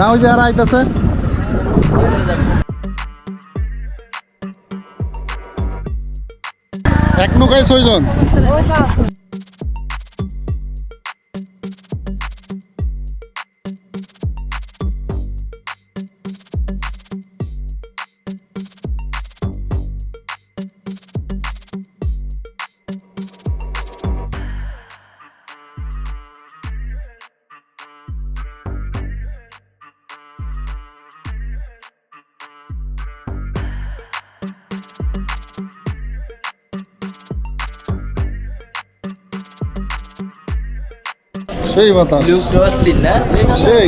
না ওই যে আর আইতাছে এক নৌকায় 6 জন সেই বাতাস সেই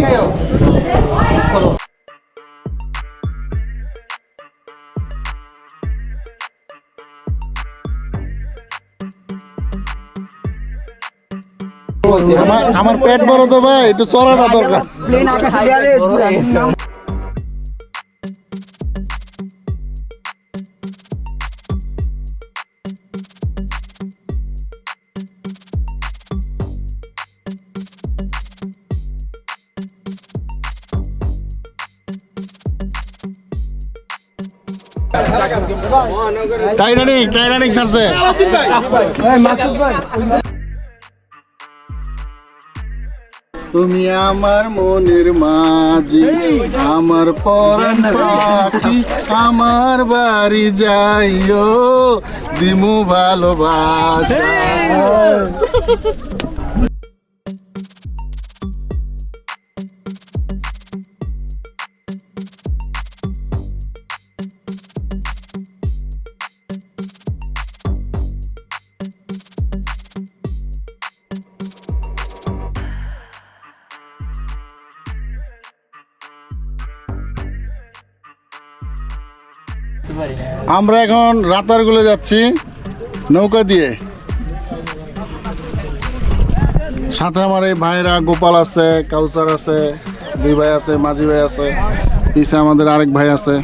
আমার পেট বড় তো ভাই একটু চড়াটা দরকার টাইটানিক ছাড়ছে তুমি আমার মনের মাঝি আমার পরাণ পাখি আমার বাড়ি যাইও দিমু ভালোবাসা আমরা এখন রাতারগুলো যাচ্ছি নৌকা দিয়ে সাথে আমার এই ভাইরা গোপাল আছে কাউসার আছে 2 ভাই আছে মাঝি ভাই আছে পিছে আমাদের আরেক ভাই আছে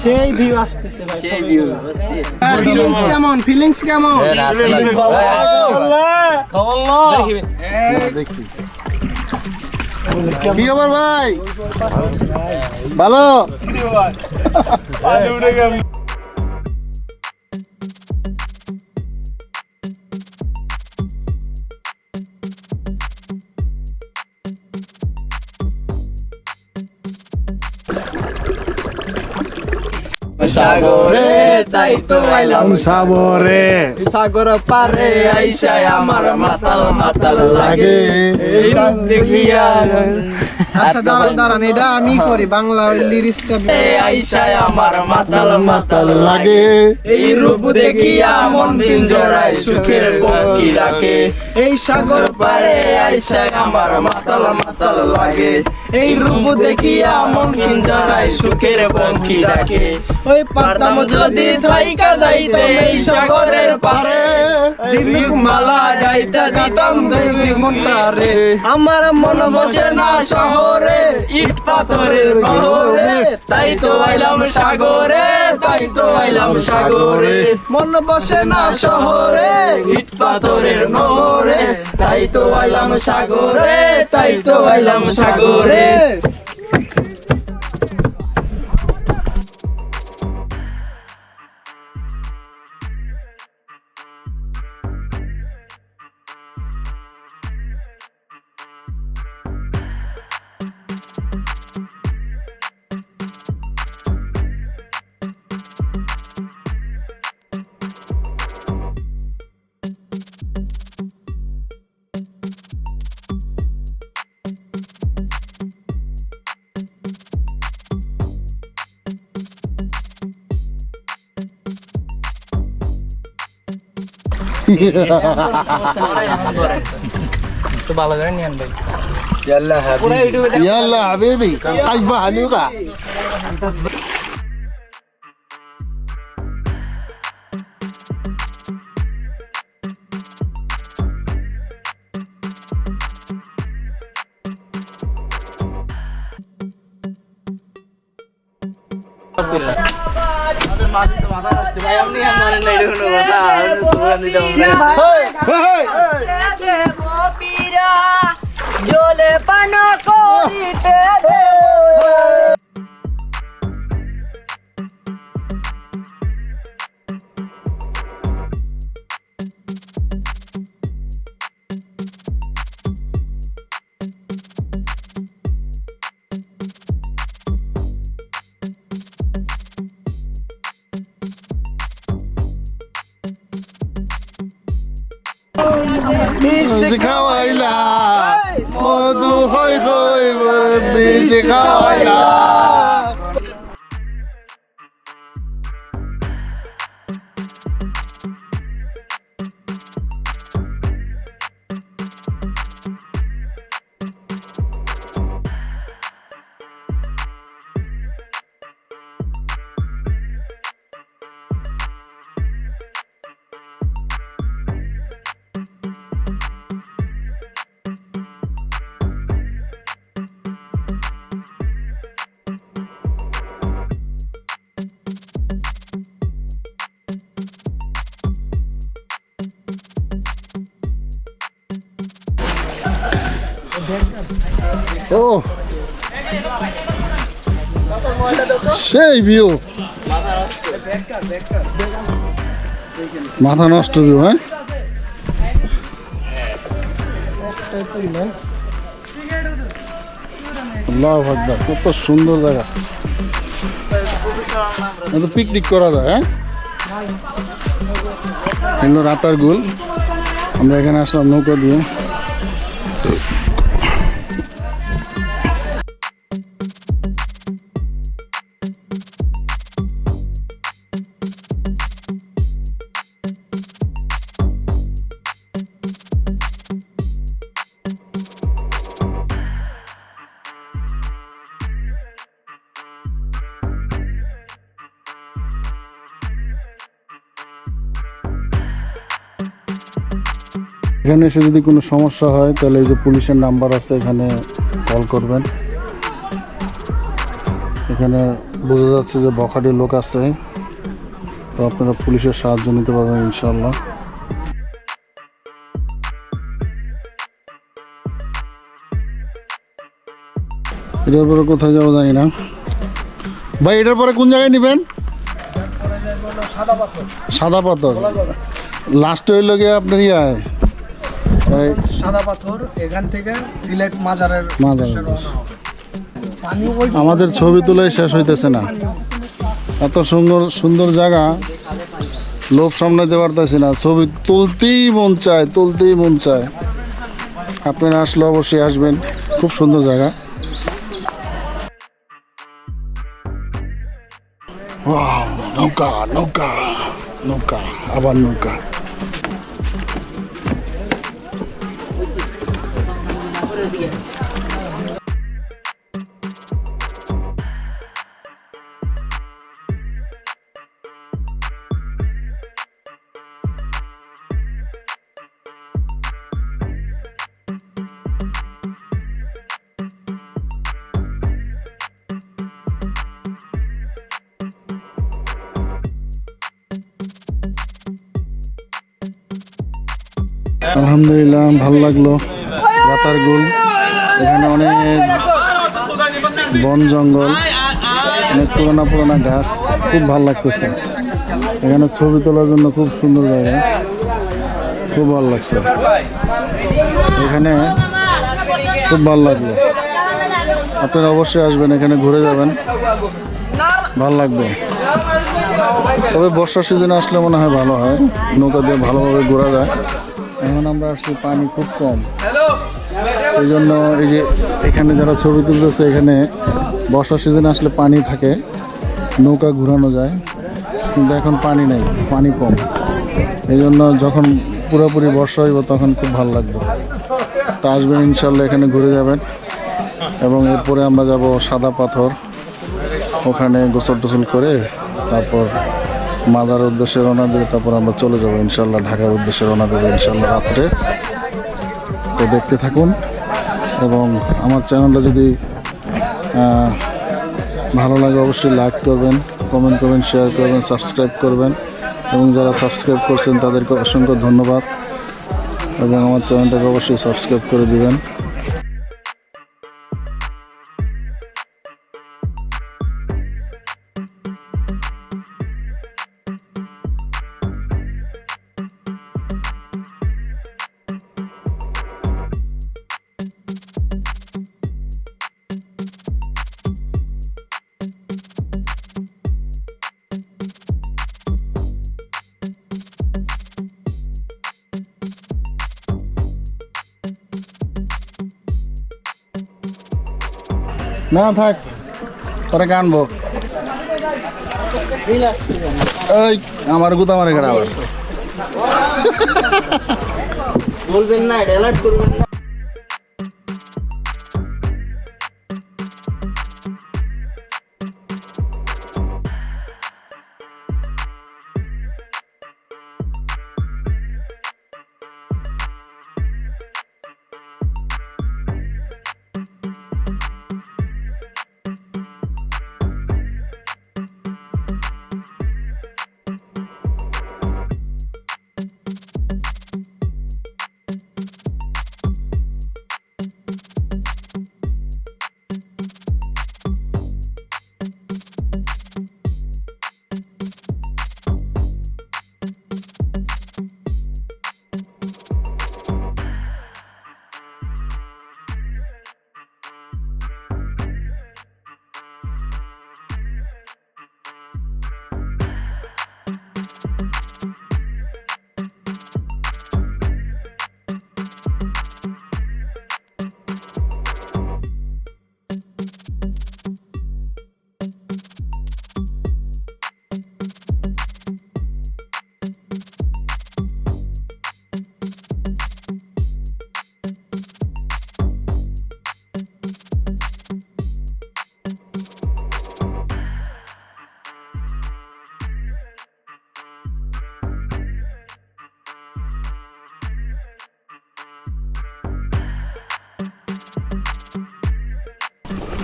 সেই ভিউ আসতেছে ভাই সেই ভিউ ফিলিংস কেমন দেখছি কি খবর ভাই ভালো সাগরে তাই তো আইলাম সাগরে সাগর পারে আইসায় আমার মাতাল মাতাল লাগে এই রূপ দেখিয়া আচ্ছা দাঁড়ান এটা আমি করি বাংলা লিরিক্সটা আইসায় আমার মাতাল মাতাল লাগে এই রূপ দেখিয়া মন পিঞ্জরায় সুখের পঙ্কি ডাকে এই সাগর পারে আইসায় আমার মাতাল মাতাল লাগে এই রূপ দেখিয়া মন পিঞ্জরায় সুখের পঙ্কি ডাকে ওই পারতাম যদি থাইকা যাইতে এই সাগরের পারে ঝিনুক মালা গাইতে দিতাম জীবনটা রে আমার মন বসে না শহরে ইট পাথরের শহরে তাই তো আইলাম সাগরে তাই তো আইলাম সাগরে মন বসে না শহরে ইট পাথরের নহরে তাই তো আইলাম সাগরে তাই তো আইলাম সাগরে তো ভালো করে নিয়ে আনবে ইয়াল্লা হাবিবি ইয়াল্লা হাবিবি আইবা হানুকা বেশি খাওয়াইলা। ও সেই ভিউ, মাথা নষ্ট ভিউ। হ্যাঁ আল্লাহু আকবার, কত সুন্দর জায়গা। এটা পিকনিক করা যায়। হ্যাঁ এগুলো রাতার গুল। আমরা এখানে আসলাম নৌকা দিয়ে। এখানে এসে যদি কোনো সমস্যা হয় তাহলে এই যে পুলিশের নাম্বার আছে, এখানে কল করবেন। এখানে বোঝা যাচ্ছে যে বখাটের লোক আছে, তো আপনারা পুলিশের সাহায্য নিতে পারবেন ইনশাল্লাহ। এটার পরে কোথায় যাবো জানি না ভাই। এটার পরে কোন জায়গায় নেবেন? সাদা পাথর লাস্ট হইল গিয়ে আপনার সাদা পাথর। এখান থেকে সিলেট মাজারের আমাদের ছবি তুলে শেষ হইতেছে না। এত সুন্দর সুন্দর জায়গা, লোভ সামলাতে পারতেছি না। ছবি তুলতেই মন চায়, তুলতেই মন চায়। আপনারা আসলে অবশ্যই আসবেন, খুব সুন্দর জায়গা। নৌকা নৌকা নৌকা, আবার নৌকা। আলহামদুলিল্লাহ, ভালো লাগলো। রাতার গুল, এখানে অনেক বন জঙ্গল, অনেক পুরোনো পুরোনো গাছ, খুব ভালো লাগতেছে। এখানে ছবি তোলার জন্য খুব সুন্দর জায়গা, খুব ভালো লাগছে। এখানে খুব ভালো লাগলো। আপনারা অবশ্যই আসবেন, এখানে ঘুরে যাবেন, ভালো লাগবে। তবে বর্ষার সিজনে আসলে মনে হয় ভালো হয়, নৌকা দিয়ে ভালোভাবে ঘোরা যায়। এখন আমরা আসছি, পানি খুব কম, এই জন্য এই যে এখানে যারা ছবি তুলতেছে, এখানে বর্ষার সিজনে আসলে পানি থাকে, নৌকা ঘোরানো যায়। কিন্তু এখন পানি নেই, পানি কম। এই জন্য যখন পুরোপুরি বর্ষা হইব তখন খুব ভালো লাগবে। তা আসবেন ইনশাল্লাহ, এখানে ঘুরে যাবেন। এবং এরপরে আমরা যাব সাদা পাথর, ওখানে গোসল টোসল করে তারপর মাজার উদ্দেশ্যে রওনা দিয়ে তারপর আমরা চলে যাবো ইনশাল্লাহ, ঢাকার উদ্দেশ্যে রওনা দেবো ইনশাল্লাহ রাত্রে। তো দেখতে থাকুন, এবং আমার চ্যানেলটা যদি ভালো লাগে অবশ্যই লাইক করবেন, কমেন্ট করবেন, শেয়ার করবেন, সাবস্ক্রাইব করবেন। এবং যারা সাবস্ক্রাইব করছেন তাদেরকে অসংখ্য ধন্যবাদ, এবং আমার চ্যানেলটাকে অবশ্যই সাবস্ক্রাইব করে দিবেন। না থাক, পরে কানবো। এই আমার গুতা মারে গেড়া আবার। বলবেন না, এটা অ্যালার্ট করবেন না।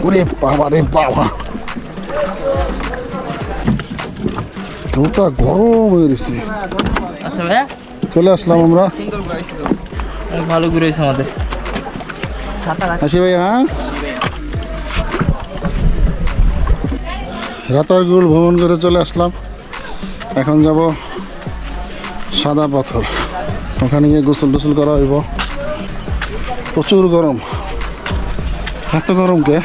ওরে বাবা রে বাবা, জুতা গরম হয়ে গেছে। আচ্ছা ভাইয়া, চলে আসলাম আমরা। ভালো ঘুরেছে আমাদের। আসি ভাই। হ্যাঁ, রাতারগুল ভ্রমণ করে চলে আসলাম। এখন যাব সাদা পাথর, ওখানে গিয়ে গোসল টোসল করা হইব। প্রচুর গরম, এত গরম কে?